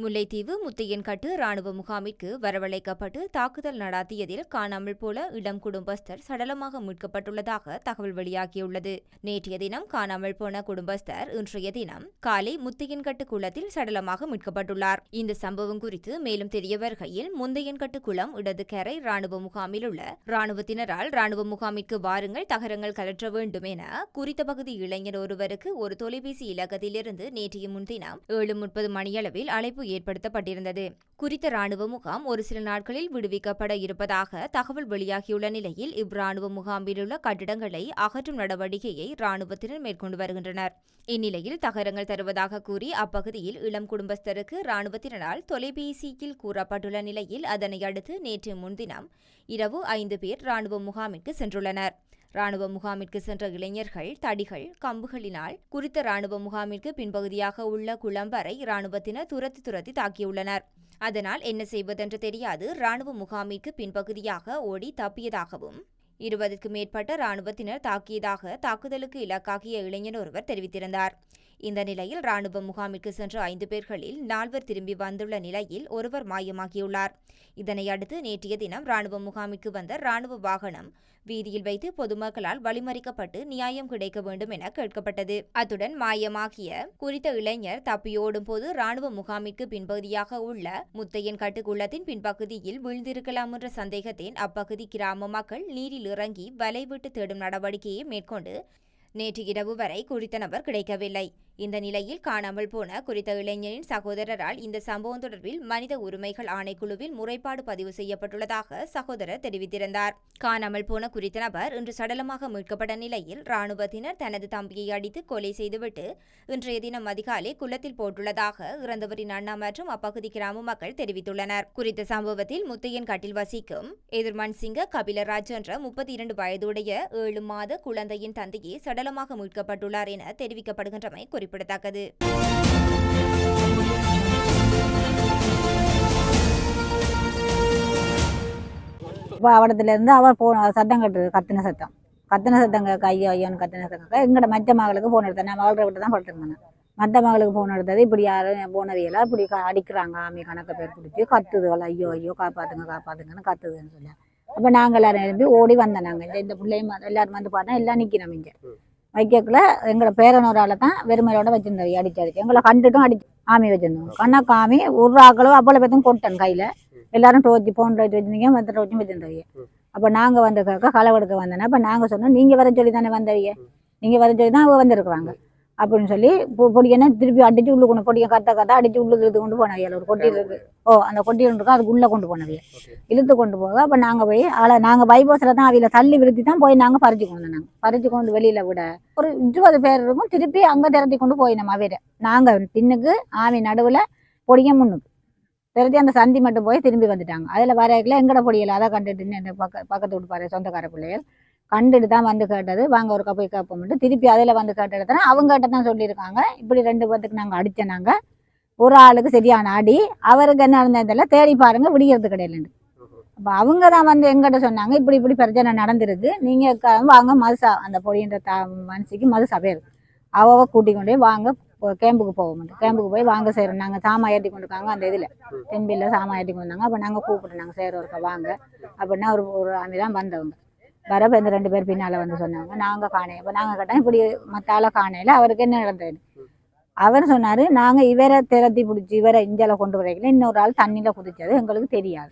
முல்லைத்தீவு முத்தையன்கட்டு ராணுவ முகாமிற்கு வரவழைக்கப்பட்டு தாக்குதல் நடாத்தியதில் காணாமல் போல இளம் குடும்பஸ்தர் சடலமாக மீட்கப்பட்டுள்ளதாக தகவல் வெளியாகியுள்ளது. நேற்றைய தினம் காணாமல் போன குடும்பஸ்தர் இன்றைய தினம் காலை முத்தையன்கட்டு குளத்தில் சடலமாக மீட்கப்பட்டுள்ளார். இந்த சம்பவம் குறித்து மேலும் தெரிய வருகையில், முத்தையன்கட்டு குளம் இடது கரை ராணுவ முகாமில் உள்ள ராணுவத்தினரால் ராணுவ முகாமிற்கு வாருங்கள், தகரங்கள் கலற்ற வேண்டும் என குறித்த பகுதி இளைஞர் ஒருவருக்கு ஒரு தொலைபேசி இலக்கத்திலிருந்து நேற்றைய முன்தினம் 7:30 மணியளவில் அழைப்பு ஏற்படுத்தப்பட்டிருந்தது. குறித்த ராணுவ முகாம் ஒரு சில நாட்களில் விடுவிக்கப்பட இருப்பதாக தகவல் வெளியாகியுள்ள நிலையில், இவ்ராணுவ முகாமில் உள்ள கட்டிடங்களை அகற்றும் நடவடிக்கையை ராணுவத்தினர் மேற்கொண்டு வருகின்றனர். இந்நிலையில் தகரங்கள் தருவதாக கூறி அப்பகுதியில் இளம் குடும்பஸ்தருக்கு ராணுவத்தினரால் தொலைபேசியில் கூறப்பட்டுள்ள நிலையில், அதனை அடுத்து நேற்று முன்தினம் இரவு 5 பேர் ராணுவ முகாமிற்கு சென்றுள்ளனர். ராணுவ முகாமிற்கு சென்ற இளைஞர்கள் தடிகள், கம்புகளினால் குறித்த ராணுவ முகாமிற்கு பின்பகுதியாக உள்ள குளம் வரை ராணுவத்தினர் துரத்தி தாக்கியுள்ளனர். அதனால் என்ன செய்வதென்று தெரியாது ராணுவ முகாமிற்கு பின்பகுதியாக ஓடி தப்பியதாகவும் 20க்கும் மேற்பட்ட ராணுவத்தினர் தாக்கியதாக தாக்குதலுக்கு இலக்காகிய இளைஞர் ஒருவர் தெரிவித்திருந்தார். இந்த நிலையில் ராணுவ முகாமிற்கு சென்ற 5 பேர்களில் 4 திரும்பி வந்துள்ள நிலையில் ஒருவர் மாயமாகியுள்ளார். இதனையடுத்து நேற்றைய தினம் ராணுவ முகாமிற்கு வந்த ராணுவ வாகனம் வீதியில் வைத்து பொதுமக்களால் வழிமறிக்கப்பட்டு நியாயம் கிடைக்க வேண்டும் என கேட்கப்பட்டது. அத்துடன் மாயமாகிய குறித்த இளைஞர் தப்பியோடும் போது ராணுவ முகாமிற்கு பின்பகுதியாக உள்ள முத்தையன்கட்டு குளத்தின் பின்பகுதியில் வீழ்ந்திருக்கலாம் என்ற சந்தேகத்தின் அப்பகுதி கிராம மக்கள் நீரில் இறங்கி வலை விட்டு தேடும் நடவடிக்கையை மேற்கொண்டு நேற்று இரவு வரை குறித்த நபர் கிடைக்கவில்லை. இந்த நிலையில் காணாமல் போன குறித்த இளைஞரின் சகோதரரால் இந்த சம்பவம் தொடர்பில் மனித உரிமைகள் ஆணைக்குழுவில் முறைப்பாடு பதிவு செய்யப்பட்டுள்ளதாக சகோதரர் தெரிவித்திருந்தார். காணாமல் போன குறித்த நபர் இன்று சடலமாக மீட்கப்பட்ட நிலையில் ராணுவத்தினர் தனது தம்பியை அடித்து கொலை செய்துவிட்டு இன்றைய தினம் அதிகாலை குளத்தில் போட்டுள்ளதாக இறந்தவரின் அண்ணா மற்றும் அப்பகுதி கிராம மக்கள் தெரிவித்துள்ளனர். குறித்த சம்பவத்தில் முத்தையன்கட்டில் வசிக்கும் எதிர்மன்சிங்க கபிலராஜ் என்ற 32 வயதுடைய 7 மாத குழந்தையின் தந்தையே சடலமாக மீட்கப்பட்டுள்ளார் என தெரிவிக்கப்படுகின்றமை குறிப்பிடத்தக்கது. அவடத்துல அவர் போன சத்தம் கத்துன சத்தம் ஐயோ ஐயோன்னு கத்தின சத்தம் எங்கட மற்ற மகளுக்கு போன எடுத்தேன். நான் மகள் விட்டு தான் படுத்திருந்தேன். மற்ற மகளுக்கு போன எடுத்தது இப்படி யாரும் போனவையெல்லாம் இப்படி அடிக்கிறாங்க. ஆமி கணக்க பேர் பிடிச்சி கத்துதுகள், ஐயோ ஐயோ காப்பாத்துங்கன்னு கத்துதுன்னு சொல்லி அப்போ நாங்கள் எல்லாரும் எழுப்பி ஓடி வந்தோம். நாங்கள் இந்த பிள்ளையும் எல்லாரும் வந்து பார்த்தா எல்லாம் நிற்கிறோம். இங்கே வைக்கக்குள்ள எங்களை பேரனோரால தான் வெறுமையோட வச்சிருந்தோம். அடிச்சு எங்களை கண்டுட்டும் அடிச்சு ஆமி வச்சிருந்தோம். கண்ணா ஆமி ஒரு ஆக்களும் அப்போல பேத்தும் கொட்டேன் கையில். எல்லாரும் டோச்சி போன் லைட் வச்சிருந்தீங்க, மற்ற டோச்சும் வச்சிருந்தவங்க. அப்போ நாங்கள் வந்து களவெடுக்க வந்தோன்னா அப்போ நாங்கள் சொன்னோம், நீங்கள் வர சொல்லி தானே வந்தவங்க, நீங்கள் வர சொல்லி தான் அவங்க வந்துருக்குறாங்க அப்படின்னு சொல்லி பொடியனை திருப்பி அடிச்சு உள்ளு கொண்டு பொடியை கத்த அடிச்சு உள்ளுக்கு இழுத்து கொண்டு போனவையா. ஒரு கொட்டி இருக்கு, அந்த கொட்டி ஒன்று இருக்கும், அதுக்கு உள்ளே கொண்டு போனவையா இழுத்து கொண்டு போக. அப்போ நாங்கள் போய் நாங்கள் பைபாஸில் தான் அவையில் தள்ளி விழுத்தி தான் போய் நாங்கள் பறிச்சு கொண்டு வந்தோம். நாங்கள் பறிச்சு கொண்டு வெளியில் விட ஒரு 20 பேர் இருக்கும். திருப்பி அங்கே திரட்டி கொண்டு போய் நம்ம அவையில நாங்கள் பின்னுக்கு ஆமி நடுவில் பொடிய முன்னுக்கு திரட்டி அந்த சந்தி மட்டும் போய் திரும்பி வந்துட்டாங்க. அதில் வரையில எங்கட பொடியில் அதை கண்டுட்டு என் பக்கத்து வீட்டு சொந்தக்கார பிள்ளைகள் கண்டுட்டு தான் வந்து கேட்டது. வாங்க ஒரு போய் கேட்போம்ட்டு திருப்பி அதில் வந்து கேட்டதுனா அவங்க கிட்ட தான் சொல்லியிருக்காங்க, இப்படி 2 பேர்த்துக்கு நாங்கள் அடித்தோம். நாங்கள் ஒரு ஆளுக்கு சரியான அடி, அவருக்கு என்ன இருந்ததெல்லாம் தேடி பாருங்க விடியறது கிடையாது. அப்போ அவங்க தான் வந்து எங்கிட்ட சொன்னாங்க, இப்படி பிரச்சனை நடந்திருக்கு, நீங்கள் வாங்க மதுசா அந்த பொடின்ற மனசுக்கு மதுசா பேர் அவ கூட்டி கொண்டு போய் வாங்க கேம்புக்கு போவோம். கேம்புக்கு போய் வாங்க செய்கிறோம். நாங்கள் சாமா ஏற்றி கொண்டு இருக்காங்க அந்த இதில் தெம்பியில் சாமா ஏற்றி கொண்டு வந்தாங்க. அப்போ நாங்கள் கூப்பிட்டு நாங்கள் செய்கிறோம் வாங்க அப்படின்னா ஒரு ஆமி தான் வந்தவங்க. வரப்போ இந்த 2 பேர் பின்னால் வந்து சொன்னாங்க, நாங்கள் காணைய. அப்போ நாங்கள் கேட்டோம் இப்படி மற்றால காணையில் அவருக்கு என்ன நடந்தது. அவர் சொன்னார், நாங்கள் இவரை திரட்டி பிடிச்சி இவரை இஞ்சால கொண்டு வரைக்கல, இன்னொரு ஆள் தண்ணியில் குதிச்சது எங்களுக்கு தெரியாது.